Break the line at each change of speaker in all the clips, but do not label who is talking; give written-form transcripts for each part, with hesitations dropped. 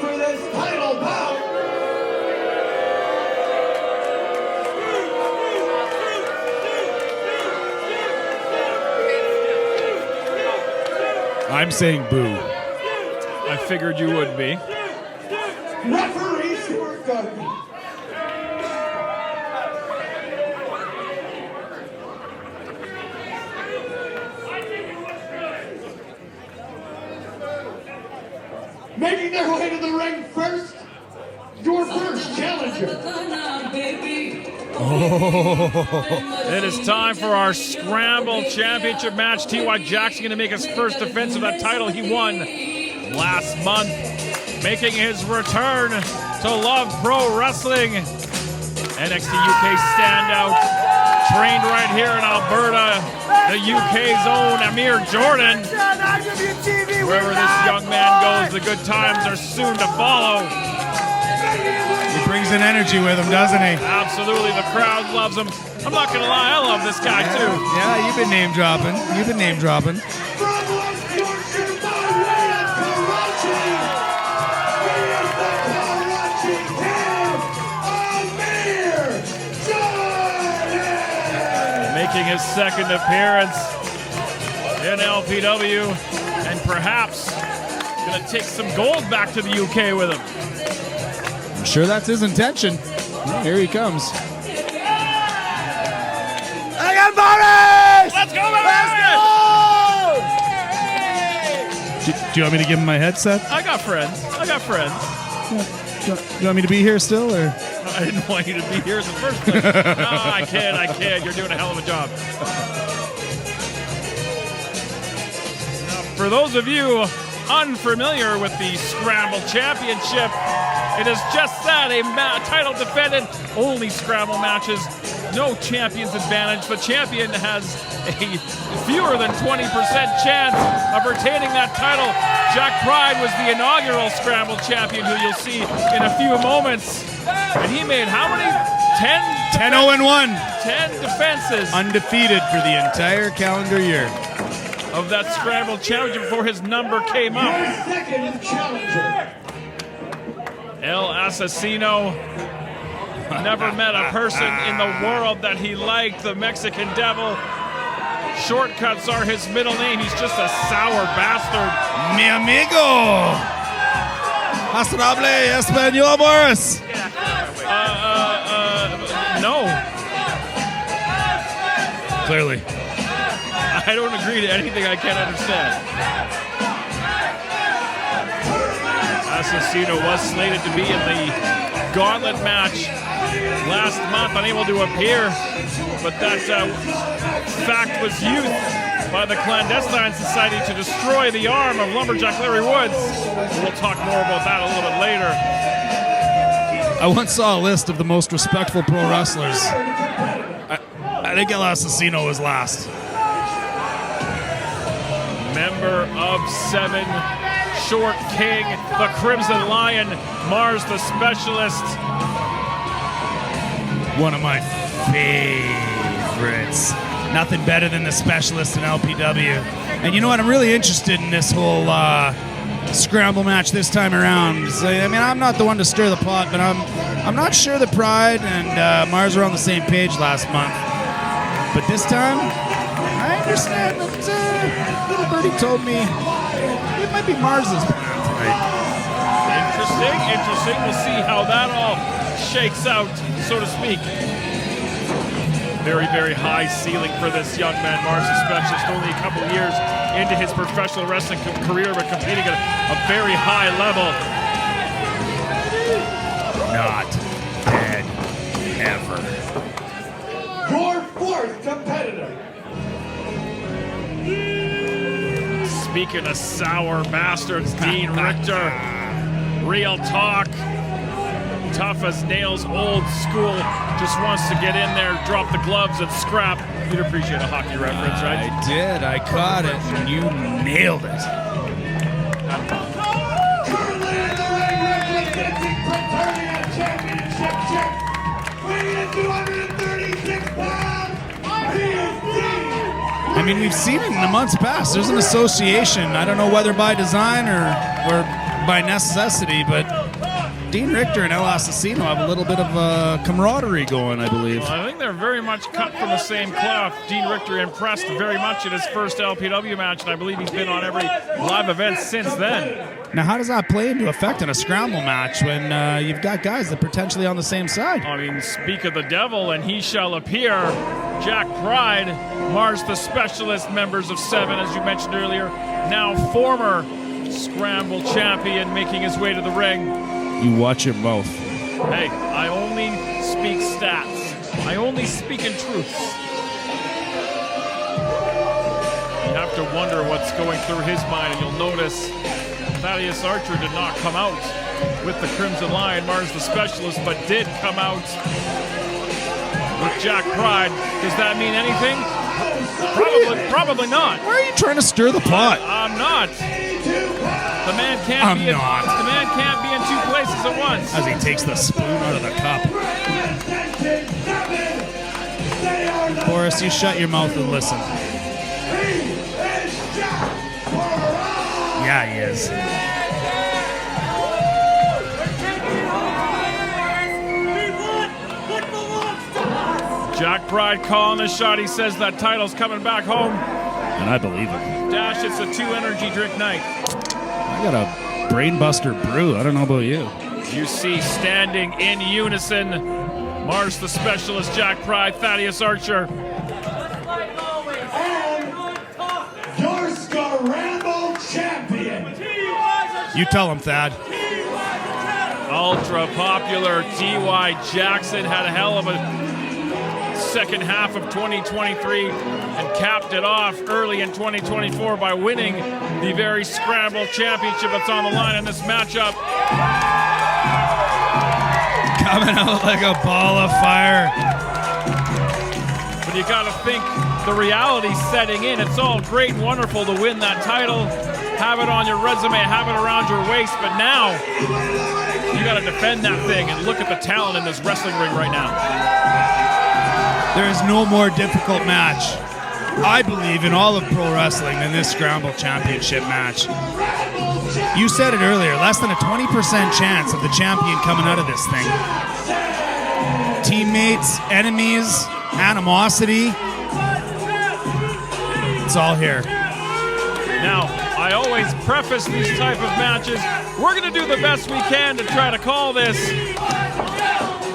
for this title bout.
I'm saying boo.
I figured you would be.
Referee Stuart Gunn. Making their way to the ring first, your first challenger.
It is time for our Scramble Championship match. T.Y. Jackson going to make his first defense of that title he won last month. Making his return to Love Pro Wrestling. NXT UK standout. Trained right here in Alberta. The UK's own Amir Jordan. Wherever this young man goes, the good times are soon to follow.
He brings an energy with him, doesn't he?
Absolutely, the crowd loves him. I'm not gonna lie, I love this guy too.
Yeah, you've been name dropping.
From West Yorkshire by way of Karachi, he is the Karachi Kid, Amir Jordan!
Making his second appearance in LPW, and perhaps gonna take some gold back to the UK with him.
I'm sure that's his intention. Here he comes. I got Boris!
Let's go, Boris!
Do you want me to give him my headset?
I got friends.
Do you want me to be here still, or?
I didn't want you to be here in the first place. No, I kid. You're doing a hell of a job. Now, for those of you unfamiliar with the Scramble Championship, it is just that, a title defendant, only Scramble matches, no champion's advantage. The champion has a fewer than 20% chance of retaining that title. Jack Pride was the inaugural Scramble champion, who you'll see in a few moments. And he made how many? 10?
10-0-1.
10 defenses.
Undefeated for the entire calendar year.
Of that Scramble Championship before his number came up.
Your second challenger.
El Asesino. Never met a person in the world that he liked. The Mexican Devil. Shortcuts are his middle name. He's just a sour bastard.
Mi amigo. Hasrable Espanol, Boris.
No.
Clearly.
I don't agree to anything I can't understand. Asesino was slated to be in the gauntlet match last month, unable to appear, but that fact was used by the Clandestine Society to destroy the arm of Lumberjack Larry Woods. We'll talk more about that a little bit later.
I once saw a list of the most respectful pro wrestlers. I think El Asesino was last.
Member of 7, Short King, the Crimson Lion, Marz the Specialist.
One of my favorites. Nothing better than the Specialist in LPW. And you know what? I'm really interested in this whole scramble match this time around. So, I mean, I'm not the one to stir the pot, but I'm not sure that Pride and Marz were on the same page last month. But this time, I understand that little birdie told me it might be Marz's plan tonight.
Interesting. We'll see how that all shakes out, so to speak. Very, very high ceiling for this young man, Marz the Specialist. Only a couple years into his professional wrestling career, but competing at a very high level.
Not dead ever.
Your fourth competitor.
Speaking of sour bastards, Dean Richtor. Real talk. Tough as nails, old school. Just wants to get in there, drop the gloves, and scrap. You'd appreciate a hockey reference, right?
I did. I caught it, and you nailed it.
Currently in the ring representing compatriot championship champ, weighing in 236 pounds, he is Dean.
I mean, we've seen it in the months past. There's an association. I don't know whether by design or by necessity, but Dean Richtor and El Asesino have a little bit of camaraderie going, I believe.
Well, I think they're very much cut from the same cloth. Dean Richtor impressed very much in his first LPW match, and I believe he's been on every live event since then.
Now, how does that play into effect in a scramble match when you've got guys that are potentially on the same side?
I mean, speak of the devil, and he shall appear. Jack Pride, Marz the Specialist, members of 7, as you mentioned earlier, now former Scramble champion, making his way to the ring.
You watch your mouth.
Hey, I only speak stats. I only speak in truths. You have to wonder what's going through his mind, and you'll notice Thaddeus Archer did not come out with the Crimson Lion, Marz the Specialist, but did come out with Jack Pride. Does that mean anything? Probably not.
Why are you trying to stir the pot?
I'm not. The man can't be in two places at once.
As he takes the spoon out of the cup. Boris, you shut your mouth and listen. Yeah, he is.
Jack Pride calling the shot. He says that title's coming back home.
And I believe him.
Dash, it's a 2 energy drink night.
I got a brainbuster brew. I don't know about you.
You see standing in unison, Marz the Specialist, Jack Pride, Thaddeus Archer.
And your Scramble champion.
You tell him, Thad.
Ultra popular T.Y. Jackson had a hell of a second half of 2023 and capped it off early in 2024 by winning the very Scramble Championship that's on the line in this matchup.
Coming out like a ball of fire.
But you gotta think the reality setting in. It's all great and wonderful to win that title, have it on your resume, have it around your waist, but now you gotta defend that thing, and look at the talent in this wrestling ring right now.
There is no more difficult match, I believe, in all of pro wrestling than this Scramble Championship match. You said it earlier, less than a 20% chance of the champion coming out of this thing. Teammates, enemies, animosity, it's all here.
Now, I always preface these type of matches, we're going to do the best we can to try to call this,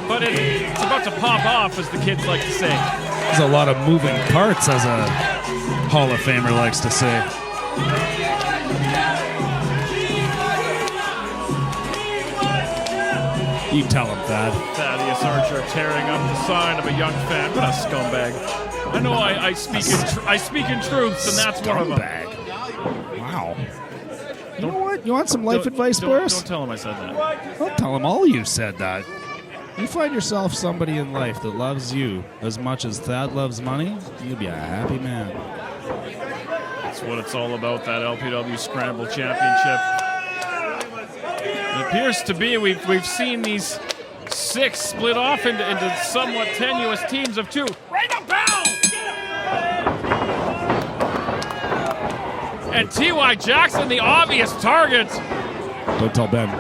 but it's about to pop off, as the kids like to say.
There's a lot of moving parts, as a Hall of Famer likes to say. You tell him, Thad.
Thaddeus Archer tearing up the sign of a young fan. What a scumbag. I know I speak in truths, and that's one of them.
Wow. You know what? You want some life advice, Boris?
Don't tell him I said that.
Don't tell him all you said that. You find yourself somebody in life that loves you as much as Thad loves money, you'll be a happy man.
That's what it's all about, that LPW Scramble Championship. It appears to be we've seen these 6 split off into somewhat tenuous teams of 2. Ring a bell! And T.Y. Jackson, the obvious target.
Don't tell Ben.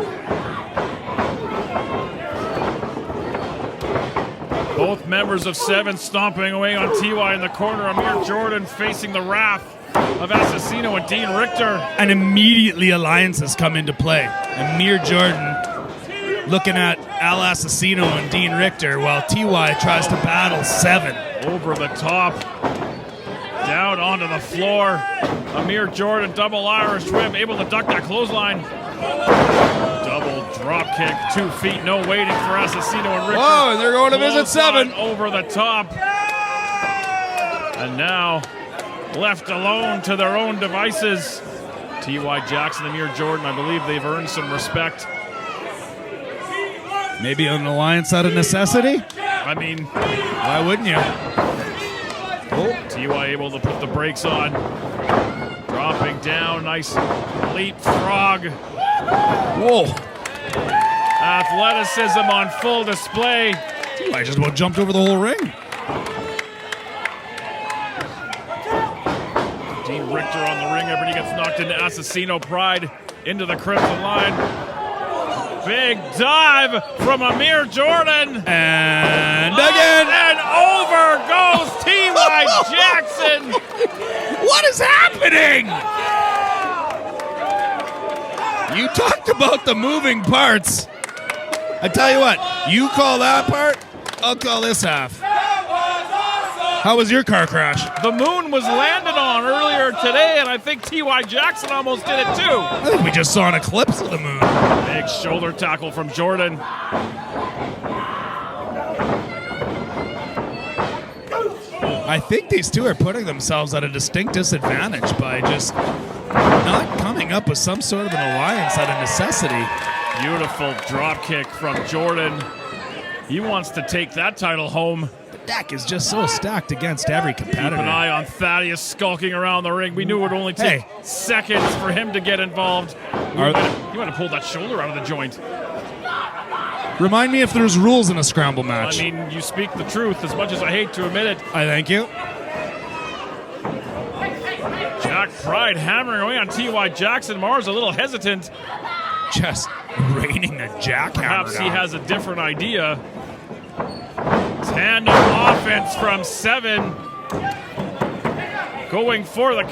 Both members of 7 stomping away on T.Y. in the corner. Amir Jordan facing the wrath of Asesino and Dean Richtor.
And immediately alliances come into play. Amir Jordan looking at Al Asesino and Dean Richtor while T.Y. tries to battle 7.
Over the top. Down onto the floor. Amir Jordan, double Irish whip, able to duck that clothesline. Double drop kick, 2 feet, no waiting for Asesino and Richtor.
Whoa, and they're going to visit 7.
Over the top. And now, left alone to their own devices. T.Y. Jackson, Amir Jordan, I believe they've earned some respect.
Maybe an alliance out of necessity?
I mean,
why wouldn't you?
Oh, T.Y. able to put the brakes on. Dropping down, nice leapfrog.
Whoa.
Athleticism on full display.
T.Y. just about jumped over the whole ring.
Dean Richtor on the ring apron. He gets knocked into Asesino. Pride into the Crimson line. Big dive from Amir Jordan.
And again.
And over goes T.Y. Jackson.
What is happening? You talked about the moving parts. I tell you what, you call that part, I'll call this half. How was your car crash?
The moon was landed on earlier today, and I think T.Y. Jackson almost did it too.
I think we just saw an eclipse of the moon.
Big shoulder tackle from Jordan.
I think these two are putting themselves at a distinct disadvantage by just not coming up with some sort of an alliance out of necessity.
Beautiful drop kick from Jordan. He wants to take that title home.
The deck is just so stacked against every competitor.
Keep an eye on Thaddeus skulking around the ring. We knew it would only take seconds for him to get involved. He might have pulled that shoulder out of the joint.
Remind me if there's rules in a scramble match.
I mean, you speak the truth, as much as I hate to admit it.
I thank you.
Jack Pride hammering away on T.Y. Jackson. Marz a little hesitant.
Just raining the jackhammer.
Perhaps he has a different idea. Tandem offense from 7. Going for the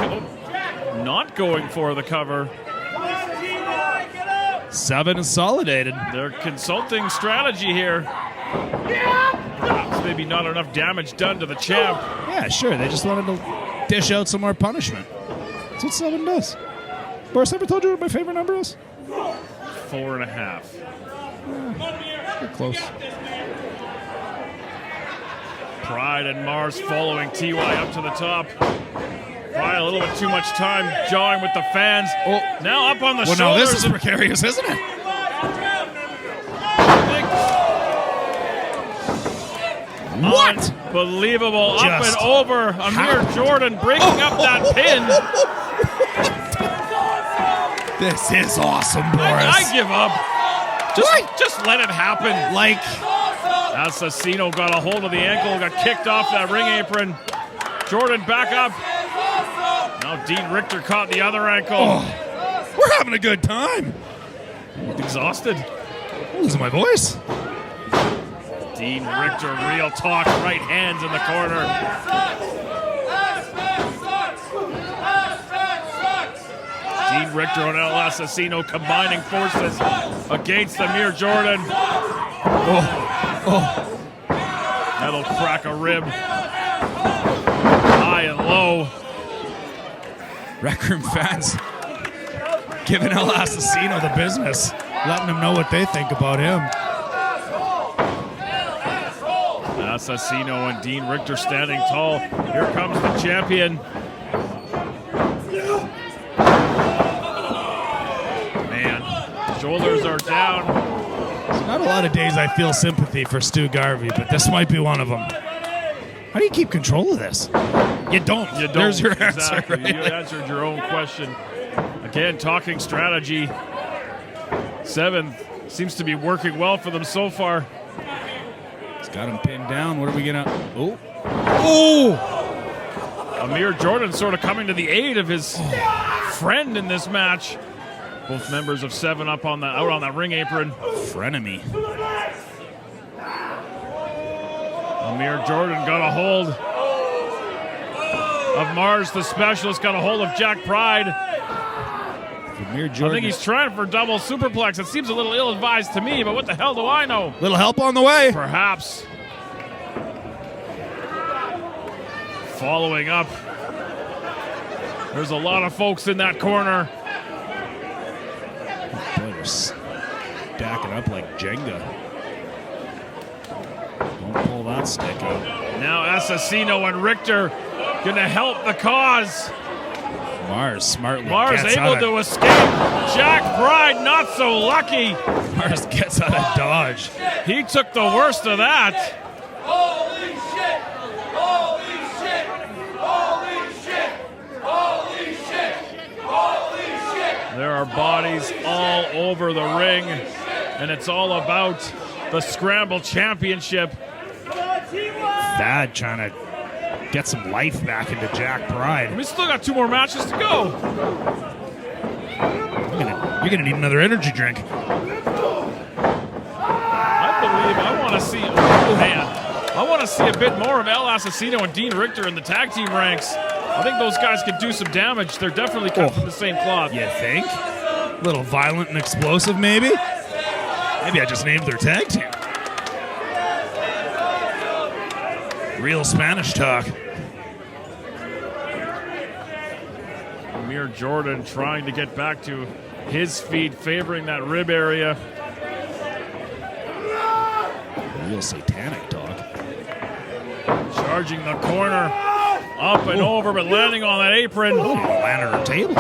not going for the cover.
7 is solidated.
They're consulting strategy here. Perhaps maybe not enough damage done to the champ.
Yeah, sure. They just wanted to dish out some more punishment. That's what 7 does. Boris, ever told you what my favorite number is?
4.5.
You're close.
Pride and Marz following T.Y. up to the top. Pride a little bit too much time jawing with the fans. Oh, now up on the shoulders.
Well, no, this is precarious, isn't it? What?
Unbelievable. Up
Just
and over. Amir Jordan breaking up that pin.
This is awesome, Boris.
I give up. Just let it happen.
Like,
Asesino got a hold of the ankle, got kicked off that ring apron. Jordan back up. Now Dean Richtor caught the other ankle.
oh, we're having a good time.
Exhausted.
I'm losing my voice.
Dean Richtor, real talk, right hands in the corner. Dean Richtor and El Asesino combining forces against Amir Jordan. That'll crack a rib. High and low.
Rec Room fans giving El Asesino the business, letting him know what they think about him.
Asesino and Dean Richtor standing tall. Here comes the champion. Man, shoulders are down.
There's not a lot of days I feel sympathy for Stu Garvey, but this might be one of them. How do you keep control of this? You don't.
You don't.
There's your
Exactly.
answer. Right?
You answered your own question. Again, talking strategy. 7 seems to be working well for them so far.
He's got him pinned down. What are we gonna? Oh!
Amir Jordan sort of coming to the aid of his friend in this match. Both members of 7 up on out on that ring apron.
Frenemy.
Amir Jordan got a hold of Marz the Specialist, got a hold of Jack Pride.
Amir Jordan.
I think he's trying for double superplex. It seems a little ill-advised to me, but what the hell do I know?
Little help on the way.
Perhaps. Following up. There's a lot of folks in that corner.
Boy, they're stacking up like Jenga. Don't pull that stick out.
Now Asesino and Richtor gonna help the cause.
Marz smartly
Marz
gets
able
out
to escape. Jack Pride not so lucky.
Marz gets out of dodge.
He took the worst of that.
Holy shit! Holy shit! Holy shit! Holy shit! Holy shit!
There are bodies all over the ring, and it's all about the Scramble Championship.
Thad trying to get some life back into Jack Pride.
We still got 2 more matches to go.
You're gonna need another energy drink.
I believe I want to see. Oh man, I want to see a bit more of El Asesino and Dean Richtor in the tag team ranks. I think those guys could do some damage. They're definitely cut from the same cloth.
You think? A little violent and explosive, maybe? Maybe I just named their tag team. Real Spanish talk.
Amir Jordan trying to get back to his feet, favoring that rib area.
Real satanic talk.
Charging the corner. Up and over, but landing on that apron.
Landed on her table.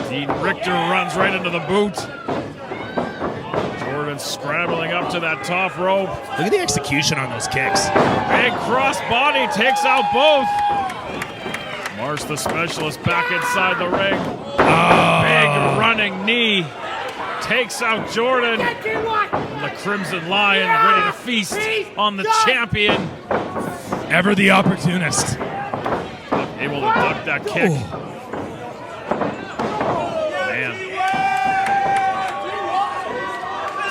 Dean Richtor runs right into the boot. Jordan scrambling up to that top rope.
Look at the execution on those kicks.
Big cross body takes out both. Marz the Specialist back inside the ring. Big running knee takes out Jordan. And the Crimson Lion ready to feast on the champion.
Ever the opportunist.
Able to duck that kick. Man.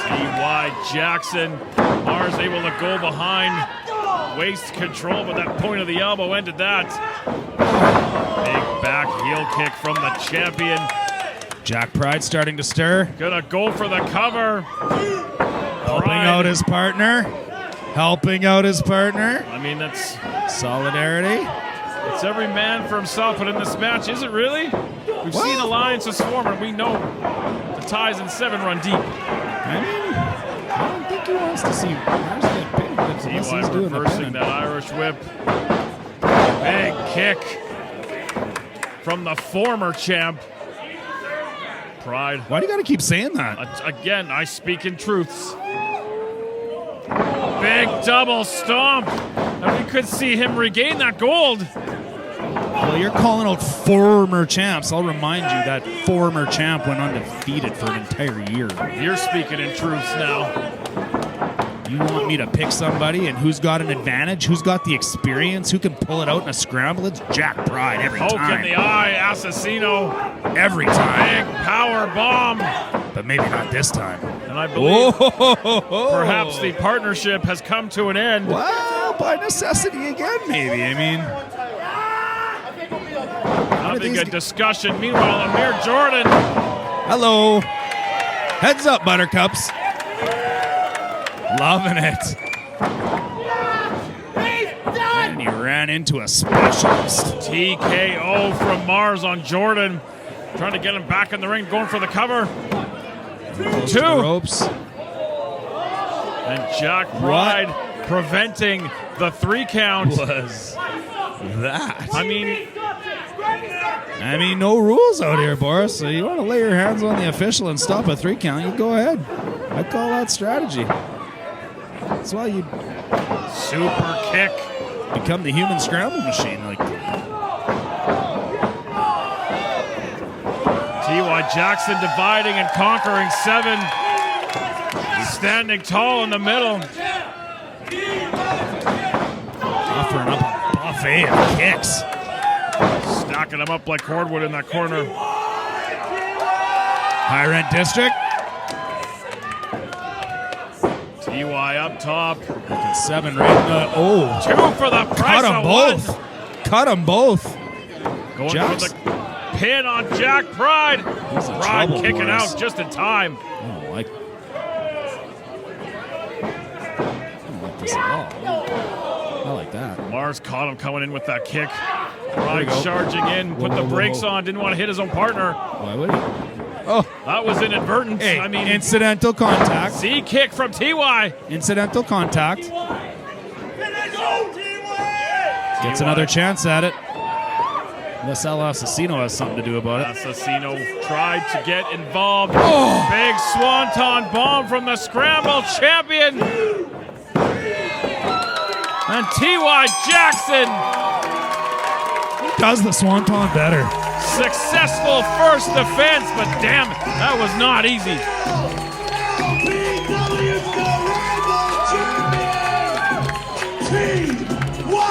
T.Y. Jackson. Marz able to go behind. Waist control, but that point of the elbow ended that. Big back heel kick from the champion.
Jack Pride starting to stir.
Gonna go for the cover.
Helping out his partner. Helping out his partner.
I mean, that's
solidarity.
It's every man for himself, but in this match, is it really? We've seen alliances form, and we know the ties in 7 run deep.
I mean, I don't think he wants to see Marz get pinned, but
T.Y. reversing that Irish whip. Big kick from the former champ. Pride.
Why do you got to keep saying that?
Again, I speak in truths. Big double stomp. And we could see him regain that gold.
Well, you're calling out former champs. I'll remind you that former champ went undefeated for an entire year.
You're speaking in truths now.
You want me to pick somebody and who's got an advantage, who's got the experience, who can pull it out in a scramble? It's Jack Pride every time.
Poke in the eye, Asesino.
Every time.
Big power bomb.
But maybe not this time.
And I believe perhaps the partnership has come to an end.
Well, by necessity again, maybe. I mean,
having a discussion. Meanwhile, Amir Jordan.
Hello. Heads up, Buttercups. Loving it. And he ran into a Specialist.
TKO from Marz on Jordan. Trying to get him back in the ring, going for the cover. 2
ropes.
And Jack Pride preventing the 3 count.
Was that?
I
mean, no rules out here, Boris. So you want to lay your hands on the official and stop a 3 count, you go ahead. I call that strategy. That's why you
super kick.
Become the human scramble machine. Like
T.Y. Jackson dividing and conquering 7. He's standing tall in the middle.
Offering up a buffet of kicks.
Stacking them up like cordwood in that corner.
High rent district.
T.Y. up top.
7 right.
2 for the price
Cut them
of
both.
1.
Cut them both.
Going for the pin on Jack Pride. Pride kicking out just in time.
I don't like this at all. I like that.
Marz caught him coming in with that kick. Pride charging in, put the brakes on, didn't want to hit his own partner.
Why would he? Oh,
that was inadvertent.
Hey,
I mean,
incidental contact.
C kick from T.Y.
Incidental contact. Gets another chance at it. Unless Asesino has something to do about it.
Asesino tried to get involved. Big swanton bomb from the Scramble Champion. And T.Y. Jackson
does the swanton better.
Successful first defense, but damn it, that was not easy.
LPW Scramble Champion, T.Y.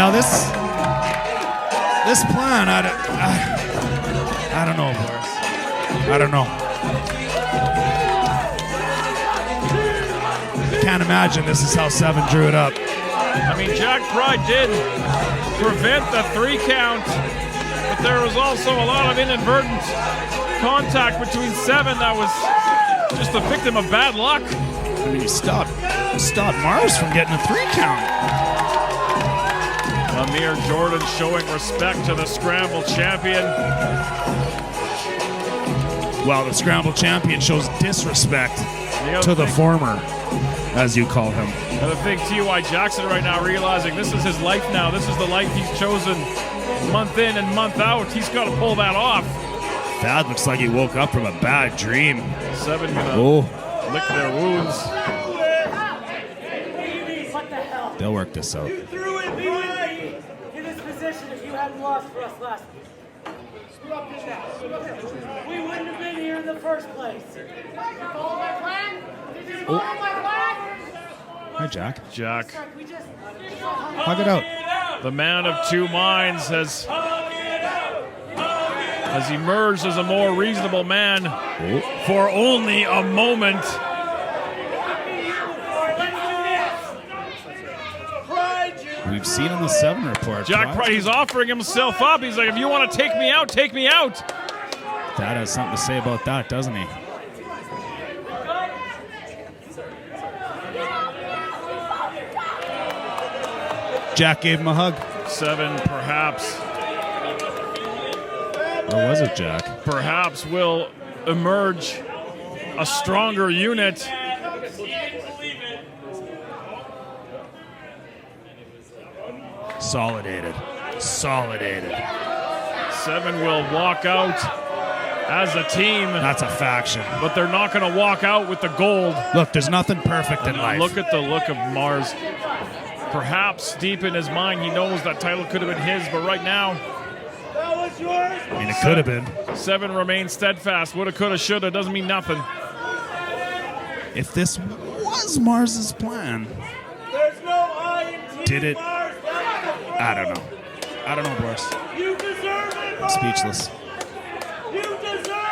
Now this plan, I don't know, Boris. I don't know. Can't imagine this is how Seven drew it up.
I mean, Jack Pride did prevent the 3 count, but there was also a lot of inadvertent contact between Seven that was just a victim of bad luck.
I mean, he stopped Marz from getting a 3 count.
Amir Jordan showing respect to the Scramble Champion.
Well, the Scramble Champion shows disrespect to the former, as you call him.
The other thing, T.Y. Jackson right now realizing this is his life now. This is the life he's chosen month in and month out. He's got to pull that off.
That looks like he woke up from a bad dream.
Seven gonna lick their wounds.
They'll work this out.
You threw it right in this position if you hadn't lost for us last week. We wouldn't have been here in the first place. Follow my plan? Did you follow my plan?
Hi, Jack.
Jack,
Hug it out.
the man of 2 minds, has emerged as a more reasonable man for only a moment.
We've seen in the 7 report.
Jack Pride, he's offering himself up. He's like, if you want to take me out, take me out.
That has something to say about that, doesn't he? Jack gave him a hug.
Seven, perhaps.
Or was it Jack?
Perhaps will emerge a stronger unit.
Solidated.
Seven will walk out as a team.
That's a faction.
But they're not going to walk out with the gold.
Look, there's nothing perfect in life.
Look at the look of Marz. Perhaps deep in his mind, he knows that title could have been his, but right now,
I mean, it could have been.
Seven remains steadfast. Woulda, coulda, shoulda doesn't mean nothing.
If this was Marz's plan,
There's no I in Team
did it?
Marz. That's the problem.
I don't know. I don't know, Boris.
You deserve it, Marz.
Speechless.
You deserve